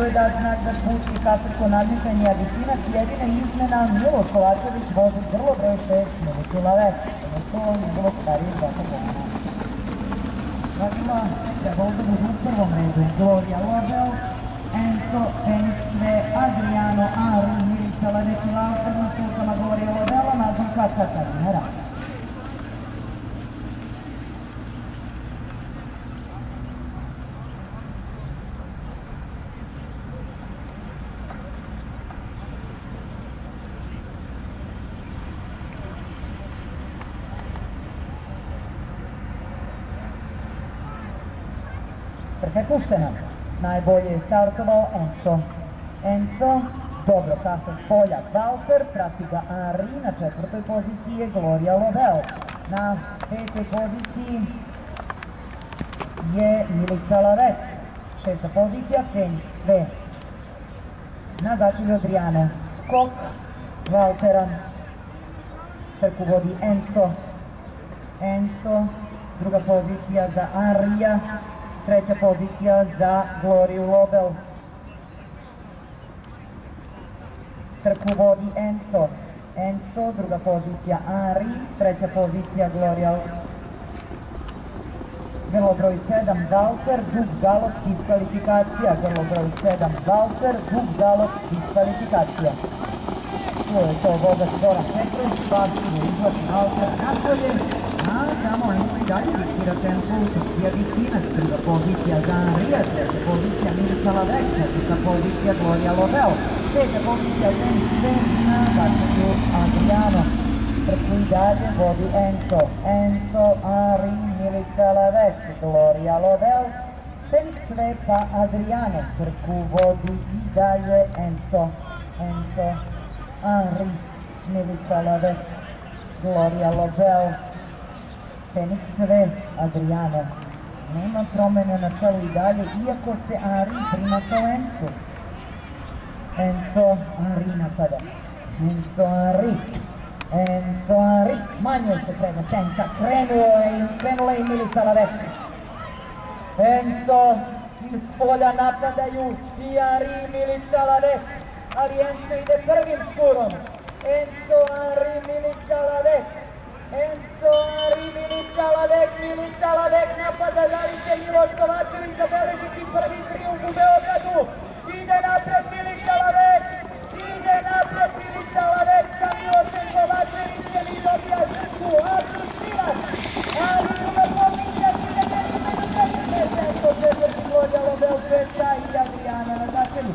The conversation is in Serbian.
joj dati znak da pusti katarsko nadmetanje Argentinac. Jedina izmena Miloš Kovačević vozi grlo broj 6 Militilave. To je njegovog starijeg brata Bogana. Dakle, trebalo da budu u prvom redu Gloria Lobel, Enzo, Fenix Sve, Adriano, Henri, Milica Ladek i Valter na sultama Gloria Lobela, nazvan Katarina Radić. Trka je puštena. Najbolje je startovao Enzo. Enzo, dobro kasa s polja Valter, prati ga Henri, na četvrtoj poziciji je Gloria Lobel. Na petoj poziciji je Milica Lavek. Šesta pozicija Fenix Sve. Na začelju Adriano skok Valtera. Trku vodi Enzo. Enzo, druga pozicija za Henrija. Treća pozicija za Gloriju Lobel. Trku vodi Enzo. Enzo, druga pozicija Henri, treća pozicija Gloria. Grlo broj 7 Valter, dug galop, diskvalifikacija. Grlo broj 7 Valter, dug galop, diskvalifikacija. Tu je to vozač Goran Petrović, pasivno izlazi Valter napolje. A samo Enzo i dalje diktira tempo, Argentinac, druga pozicija za Henrija, treća pozicija Milica Lavek, četvrta pozicija Gloria Lobel, peta pozicija Fenix Sve, na začelju Adriano. Trku i dalje vodi Enzo. Enzo, Henri, Milica Lavek, Gloria Lobel, Fenix Sve pa Adriano. Trku vodi i dalje Enzo. Enzo, Henri, Milica Lavek, Gloria Lobel, Fenix Sve, Adriano. Nema promene na čelu i dalje, iako se Henri prima kao Enzo. Enzo, Henri napada. Enzo, Henri. Enzo, Henri. Smanjuje se prednost Enza. Krenula je i Milica Lavek. Enzo, s polja napadaju i Henri i Milica Lavek. Ali Enzo ide prvim škurom. Enzo, Henri, Milica Lavek. Enzo, Henri, Milica Lavek napada, da li će Miloš Kovačević zabeležiti prvi trijumf u Beogradu. Ide napred Milica Lavek, sa Milošem Kovačevićem i dobija žrtvu, Argentinac, ali druga pozicija ide Enzo, četvrti Gloria Lobel, peta i Adriano na začelju.